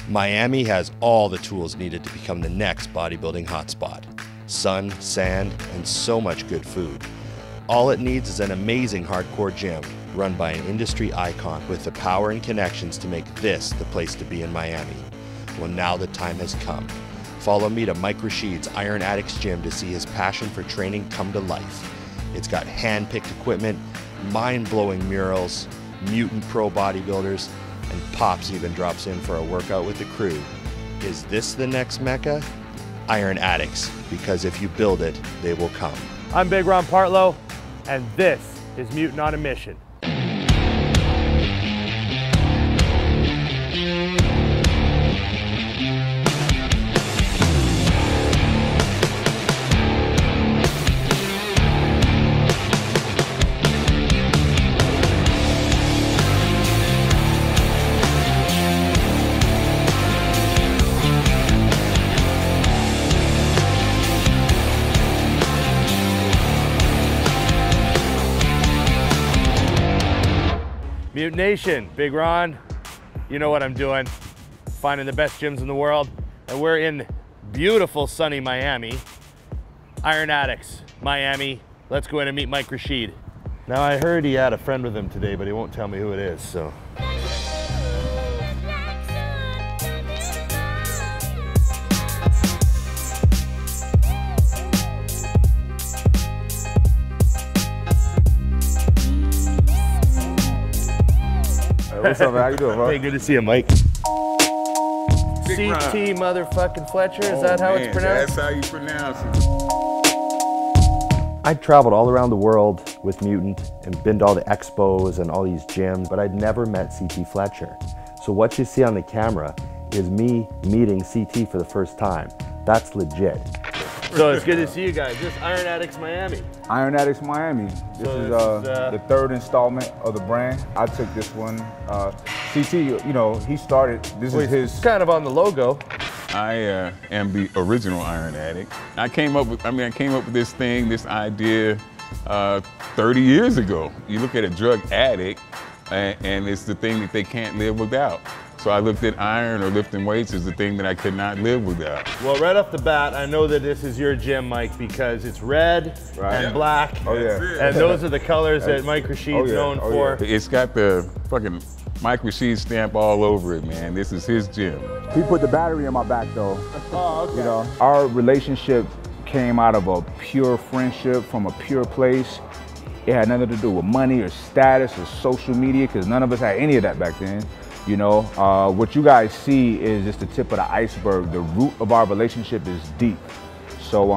Miami has all the tools needed to become the next bodybuilding hotspot. Sun, sand, and so much good food. All it needs is an amazing hardcore gym run by an industry icon with the power and connections to make this the place to be in Miami. Well, now the time has come. Follow me to Mike Rashid's Iron Addicts gym to see his passion for training come to life. It's got hand-picked equipment, mind-blowing murals, mutant pro bodybuilders, and Pops even drops in for a workout with the crew. Is this the next Mecca? Iron Addicts, because if you build it, they will come. I'm Big Ron Partlow, and this is Mutant on a Mission. Mutant Nation, Big Ron, you know what I'm doing. Finding the best gyms in the world. And we're in beautiful sunny Miami. Iron Addicts, Miami. Let's go in and meet Mike Rashid. Now I heard he had a friend with him today, but he won't tell me who it is, so. What's up, man? How you doing, bro? Hey, good to see you, Mike. CT motherfucking Fletcher, is that how it's pronounced? That's how you pronounce it. I'd traveled all around the world with Mutant and been to all the expos and all these gyms, but I'd never met CT Fletcher. So what you see on the camera is me meeting CT for the first time. That's legit. So it's good to see you guys. This is Iron Addicts Miami. Iron Addicts Miami. This is the third installment of the brand. I took this one. CT, you know, he started, this is his. Kind of on the logo. I am the original Iron Addict. I came up with this thing, this idea 30 years ago. You look at a drug addict and it's the thing that they can't live without. So I looked at iron or lifting weights as the thing that I could not live without. Well, right off the bat, I know that this is your gym, Mike, because it's red and black. Oh, yeah. And those are the colors that Mike Rashid's known for. It's got the fucking Mike Rashid stamp all over it, man. This is his gym. He put the battery in my back, though. Oh, okay. You know, our relationship came out of a pure friendship from a pure place. It had nothing to do with money or status or social media, because none of us had any of that back then. You know, what you guys see is just the tip of the iceberg. The root of our relationship is deep. So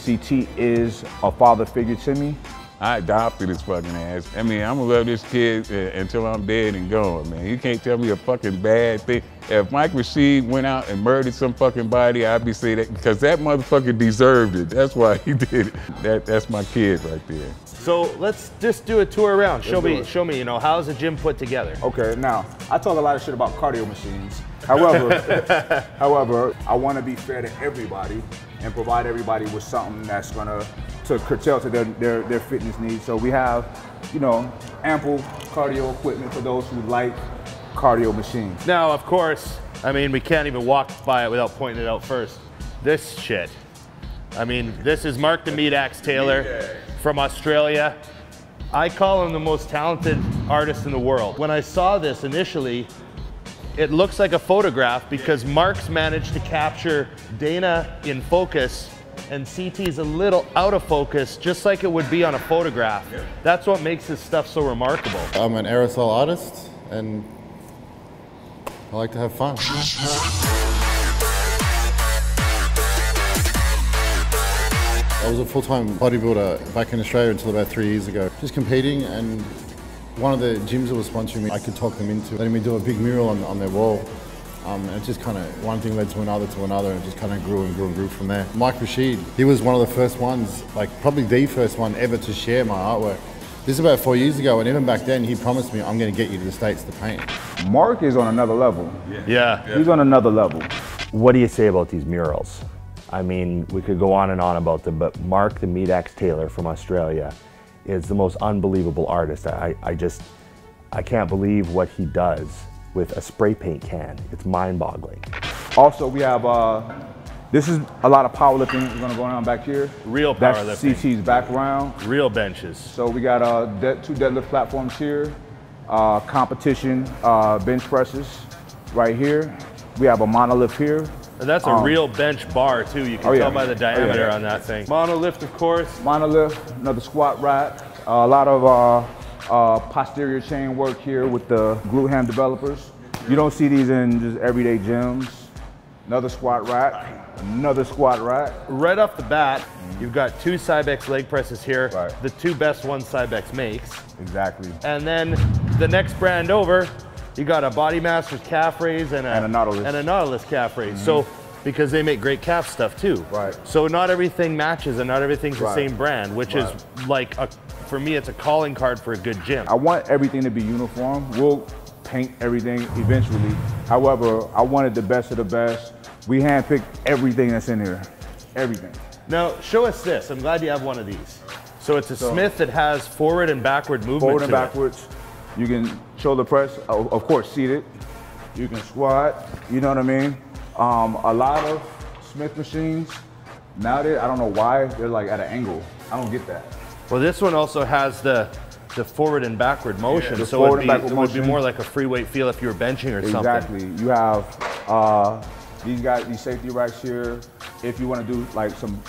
CT is a father figure to me. I adopted his fucking ass. I mean, I'm gonna love this kid until I'm dead and gone, man. You can't tell me a fucking bad thing. If Mike Rashid went out and murdered some fucking body, I'd be saying that because that motherfucker deserved it. That's why he did it. That's my kid right there. So let's just do a tour around. Show me, you know, how's the gym put together? Okay, now, I talk a lot of shit about cardio machines. However, I want to be fair to everybody and provide everybody with something that's gonna curtail to their fitness needs. So we have, you know, ample cardio equipment for those who like cardio machines. Now, of course, I mean, we can't even walk by it without pointing it out first. This shit. I mean, this is Mark the Meat Axe Taylor from Australia. I call him the most talented artist in the world. When I saw this initially, it looks like a photograph because Mark's managed to capture Dana in focus and CT's a little out of focus, just like it would be on a photograph. That's what makes this stuff so remarkable. I'm an aerosol artist and I like to have fun. I was a full-time bodybuilder back in Australia until about 3 years ago. Just competing, and one of the gyms that was sponsoring me, I could talk them into letting me do a big mural on their wall. And it just kind of, one thing led to another, and it just kind of grew and grew and grew from there. Mike Rashid, he was one of the first ones, like probably the first one ever to share my artwork. This is about 4 years ago, and even back then he promised me, I'm going to get you to the States to paint. Mark is on another level. Yeah. He's on another level. What do you say about these murals? I mean, we could go on and on about them, but Mark the Meat Axe Taylor from Australia is the most unbelievable artist. I can't believe what he does with a spray paint can. It's mind-boggling. Also, we have, this is a lot of powerlifting. We're gonna go down back here. Real That's powerlifting. CT's background. Real benches. So we got 2 deadlift platforms here, competition bench presses right here. We have a monolift here. And that's a real bench bar too. You can tell by the diameter on that thing. Monolift, of course. Monolift, another squat rack. A lot of posterior chain work here with the glute ham developers. You don't see these in just everyday gyms. Another squat rack, another squat rack. Right off the bat, you've got 2 Cybex leg presses here. Right. The 2 best ones Cybex makes. Exactly. And then the next brand over, you got a Body Masters calf raise and a Nautilus calf raise. So, because they make great calf stuff too. Right. So not everything matches and not everything's the same brand, which is like, for me, it's a calling card for a good gym. I want everything to be uniform. We'll paint everything eventually. However, I wanted the best of the best. We handpicked everything that's in here, everything. Now, show us this. I'm glad you have one of these. So it's a Smith that has forward and backward movement. Forward and backwards. You can shoulder press, of course, seated. You can squat, you know what I mean? A lot of Smith machines, nowadays, I don't know why, they're like at an angle. I don't get that. Well, this one also has the forward and backward motion, Yeah, so it would be more like a free weight feel if you were benching or something. Exactly. You have these safety racks here. If you want to do like some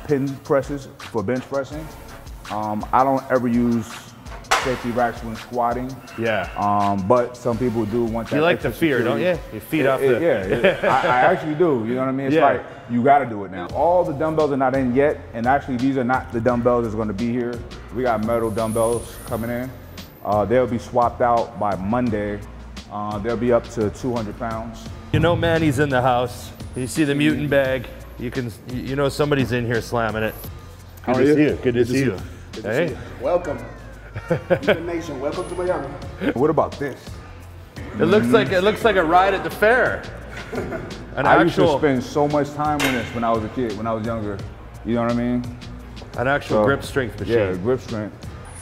pin presses for bench pressing, I don't ever use safety racks when squatting. Yeah. But some people do want that. You like the fear, don't you? You feed off the. Yeah, I actually do. You know what I mean? It's like you got to do it now. All the dumbbells are not in yet, and actually these are not the dumbbells that's going to be here. We got metal dumbbells coming in. They'll be swapped out by Monday. They'll be up to 200 pounds. You know Manny's in the house. You see the mutant bag. You know somebody's in here slamming it. How are you? Good to see you. Hey. Welcome. Mutant Nation, welcome to Miami. What about this? It looks like a ride at the fair. I used to spend so much time on this when I was a kid, when I was younger. You know what I mean? An actual grip strength machine. Yeah, grip strength.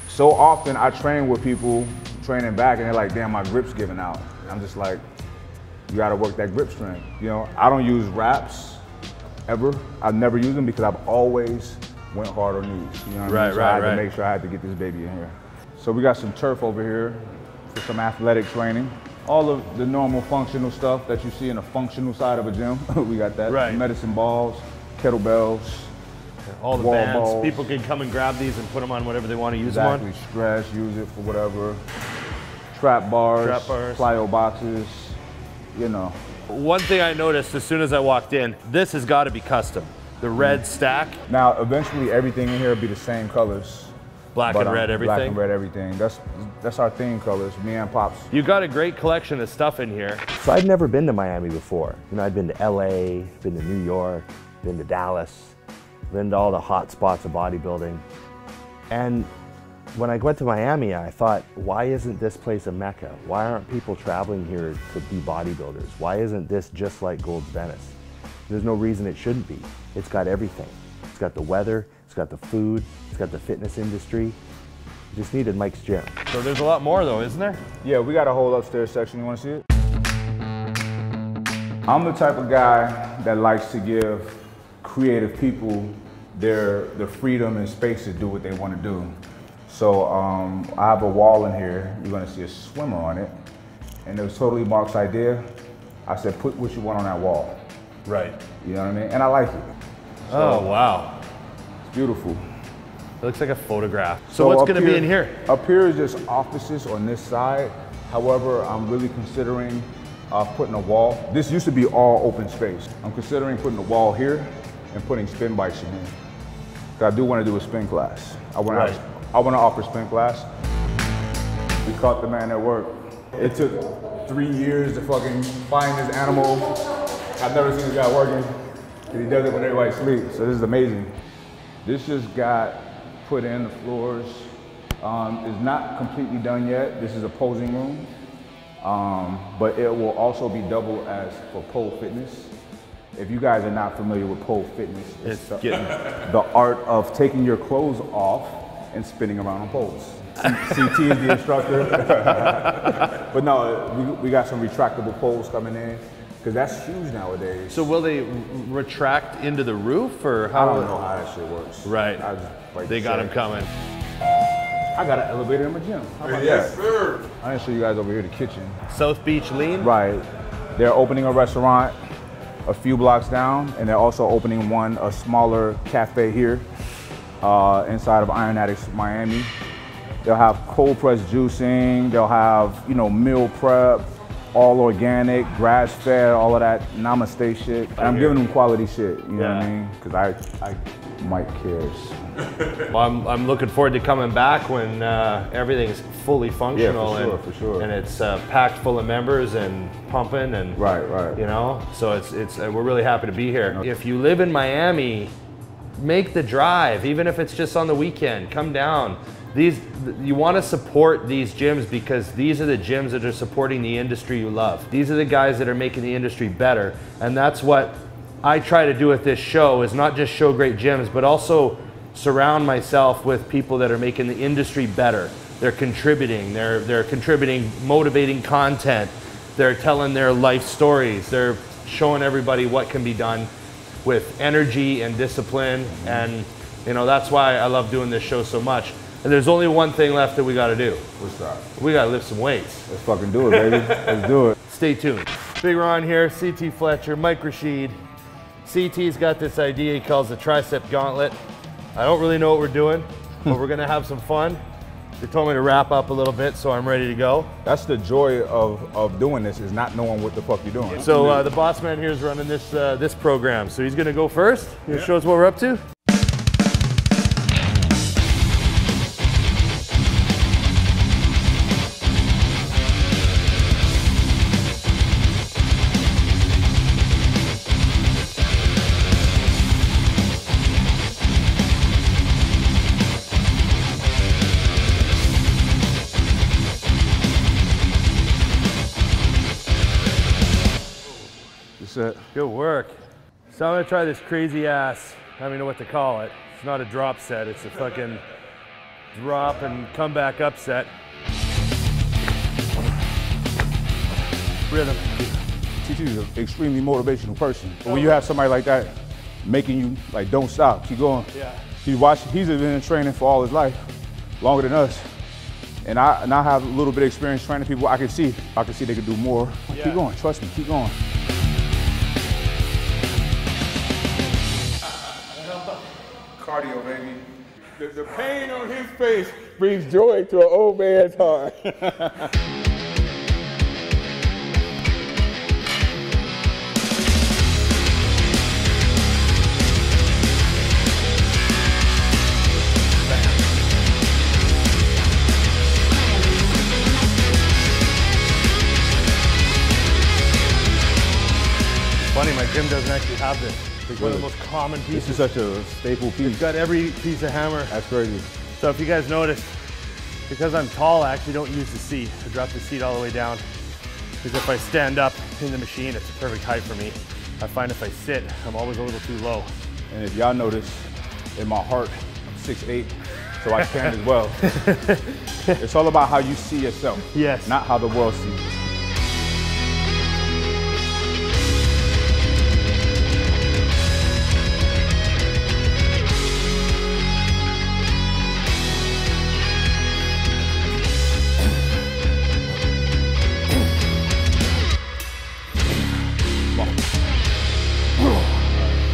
So often I train with people training back and they're like, damn, my grip's giving out. And I'm just like, you gotta work that grip strength. You know, I don't use wraps ever. I've never used them because I've always went hard on knees. You know what I mean? So I had to make sure I had to get this baby in here. So we got some turf over here for some athletic training. All of the normal functional stuff that you see in a functional side of a gym, we got that. Right. Medicine balls, kettlebells, all the wall bands. balls. People can come and grab these and put them on whatever they want to use Exactly. them on. Stretch, use it for whatever. Trap bars, plyo boxes, you know. One thing I noticed as soon as I walked in, this has got to be custom. The red stack. Now, eventually everything in here will be the same colors. Black and red everything? Black and red everything. That's our theme colors, me and Pops. You got a great collection of stuff in here. So I'd never been to Miami before. You know, I'd been to LA, been to New York, been to Dallas, been to all the hot spots of bodybuilding. And when I went to Miami, I thought, why isn't this place a mecca? Why aren't people traveling here to be bodybuilders? Why isn't this just like Gold's Venice? There's no reason it shouldn't be. It's got everything. It's got the weather, it's got the food, it's got the fitness industry. It just needed Mike's gym. So there's a lot more though, isn't there? Yeah, we got a whole upstairs section. You want to see it? I'm the type of guy that likes to give creative people their freedom and space to do what they want to do. So I have a wall in here. You're going to see a swimmer on it. And it was totally Mark's idea. I said, put what you want on that wall. Right. You know what I mean? And I like it. So, oh, wow. It's beautiful. It looks like a photograph. So what's going to be in here? Up here is just offices on this side. However, I'm really considering putting a wall. This used to be all open space. I'm considering putting a wall here and putting spin bikes in here. I do want to do a spin class. I want to offer spin class. We caught the man at work. It took 3 years to fucking find this animal. I've never seen this guy working. He does it when everybody sleeps, so this is amazing. This just got put in the floors. It's not completely done yet. This is a posing room, but it will also be double as for pole fitness. If you guys are not familiar with pole fitness, it's the art of taking your clothes off and spinning around on poles. CT is the instructor. But no, we got some retractable poles coming in, because that's huge nowadays. So will they retract into the roof, or how? I don't know how that shit works. Right. I just like They got them coming. I got an elevator in my gym. How about Yes, that? sir. I'm gonna show you guys over here the kitchen. South Beach Lean? Right. They're opening a restaurant a few blocks down, and they're also opening a smaller cafe here inside of Iron Addicts Miami. They'll have cold press juicing. They'll have, you know, meal prep, all organic, grass fed, all of that namaste shit. And I'm giving them quality shit, you know what I mean? Because Mike cares. Well, I'm looking forward to coming back when everything's fully functional. Yeah, for sure. And it's packed full of members and pumping and Right. you know, so it's we're really happy to be here. If you live in Miami, make the drive, even if it's just on the weekend. Come down. You want to support these gyms because these are the gyms that are supporting the industry you love. These are the guys that are making the industry better, and that's what I try to do with this show, is not just show great gyms, but also surround myself with people that are making the industry better. They're contributing, they're contributing motivating content, they're telling their life stories, they're showing everybody what can be done with energy and discipline, and you know, that's why I love doing this show so much. And there's only one thing left that we gotta do. What's that? We gotta lift some weights. Let's fucking do it, baby. Let's do it. Stay tuned. Big Ron here, CT Fletcher, Mike Rashid. CT's got this idea he calls the Tricep Gauntlet. I don't really know what we're doing, but we're gonna have some fun. They told me to wrap up a little bit, so I'm ready to go. That's the joy of doing this, is not knowing what the fuck you're doing. So the boss man here is running this program. So he's gonna go first. He'll show us what we're up to. Good work. So I'm gonna try this crazy ass, I don't even know what to call it. It's not a drop set, it's a fucking drop and come back up set. Rhythm. TT is an extremely motivational person. When you have somebody like that making you like, don't stop, keep going. Yeah. He's been in training for all his life, longer than us. And I have a little bit of experience training people. I can see they can do more. Yeah. Keep going, trust me, keep going. Cardio, baby. The pain on his face brings joy to an old man's heart. Funny, my gym doesn't actually have this. It's one of the most common pieces. This is such a staple piece. It's got every piece of hammer. That's crazy. So if you guys noticed, because I'm tall, I actually don't use the seat. I drop the seat all the way down. Because if I stand up in the machine, it's a perfect height for me. I find if I sit, I'm always a little too low. And if y'all notice, in my heart, I'm 6'8", so I can as well. It's all about how you see yourself. Yes. Not how the world sees you.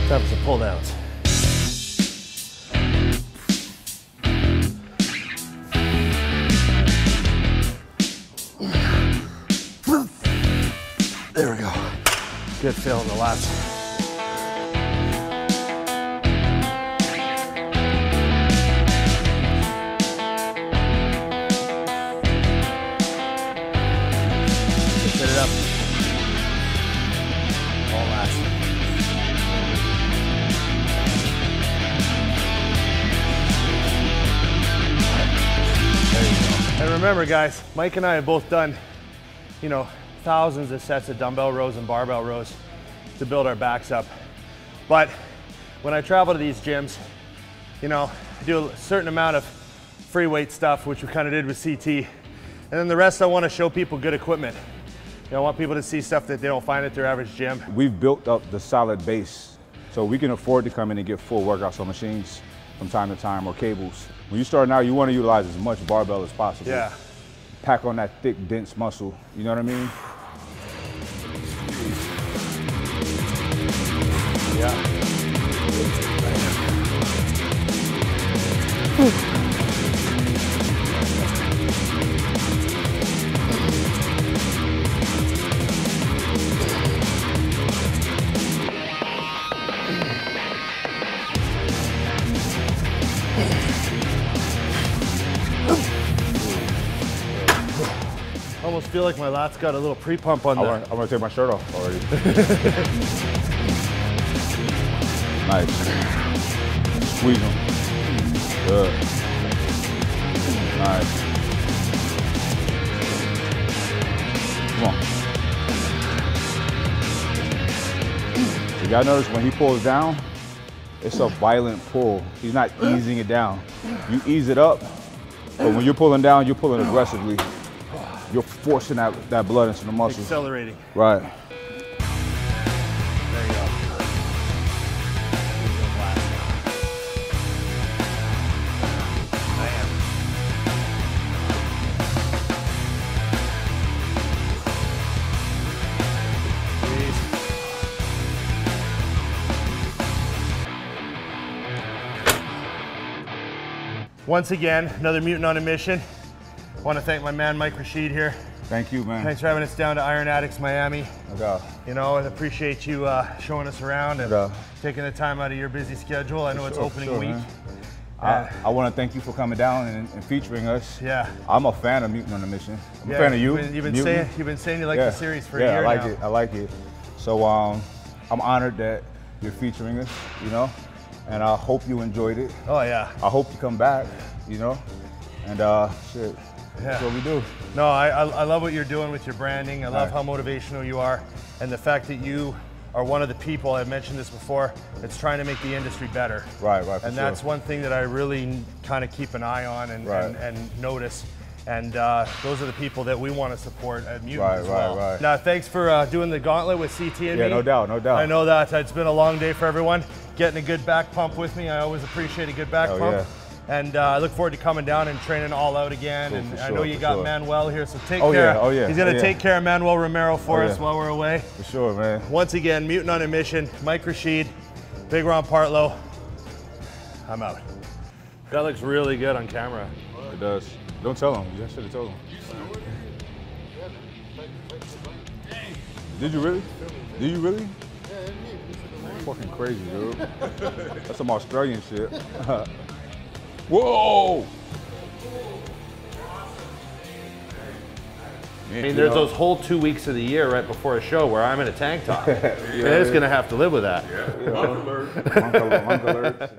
Time for some pull downs. There we go. Good fill in the lats. Set it up. All lats. And remember guys, Mike and I have both done, you know, thousands of sets of dumbbell rows and barbell rows to build our backs up. But when I travel to these gyms, you know, I do a certain amount of free weight stuff, which we kind of did with CT. And then the rest, I want to show people good equipment. You know, I want people to see stuff that they don't find at their average gym. We've built up the solid base, so we can afford to come in and get full workouts on machines from time to time, or cables. When you start out, you want to utilize as much barbell as possible. Yeah. Pack on that thick, dense muscle, you know what I mean? Yeah. Almost feel like my lats got a little pre-pump on there. I'm gonna take my shirt off already. Nice. Squeeze them. Good. Nice. Come on. You gotta notice when he pulls down, it's a violent pull. He's not easing it down. You ease it up, but when you're pulling down, you're pulling aggressively. You're forcing that blood into the muscles. Accelerating. Right. There you go. Once again, another mutant on a mission. I want to thank my man, Mike Rashid here. Thank you, man. Thanks for having us down to Iron Addicts Miami. Okay. You know, I appreciate you showing us around and taking the time out of your busy schedule. I know it's opening week. I want to thank you for coming down and featuring us. Yeah. I'm a fan of Mutant on a Mission. I'm a fan of you. You've been saying you like the series for a year now. Yeah, I like it. I like it. So I'm honored that you're featuring us, you know, and I hope you enjoyed it. Oh, yeah. I hope you come back, you know, and shit. Yeah. That's what we do. No, I love what you're doing with your branding. I love how motivational you are, and the fact that you are one of the people, I've mentioned this before, that's trying to make the industry better. Right, And that's one thing that I really kind of keep an eye on and notice. And those are the people that we want to support at Mutant as well. Right. Now, thanks for doing the gauntlet with CT and me. Yeah, no doubt, no doubt. I know that it's been a long day for everyone. Getting a good back pump with me, I always appreciate a good back pump. Yeah. And I look forward to coming down and training all out again. Cool, and for I know sure, you for got sure. Manuel here, so take care. Yeah. He's going to take care of Manuel Romero for us yeah. while we're away. For sure, man. Once again, Mutant on a Mission, Mike Rashid, Big Ron Partlow. I'm out. That looks really good on camera. It does. Don't tell him. You should have told him. Did you really? Did you really? Fucking crazy, dude. That's some Australian shit. Whoa! I mean, there's those whole 2 weeks of the year right before a show where I'm in a tank top. It's gonna have to live with that. Monk alert.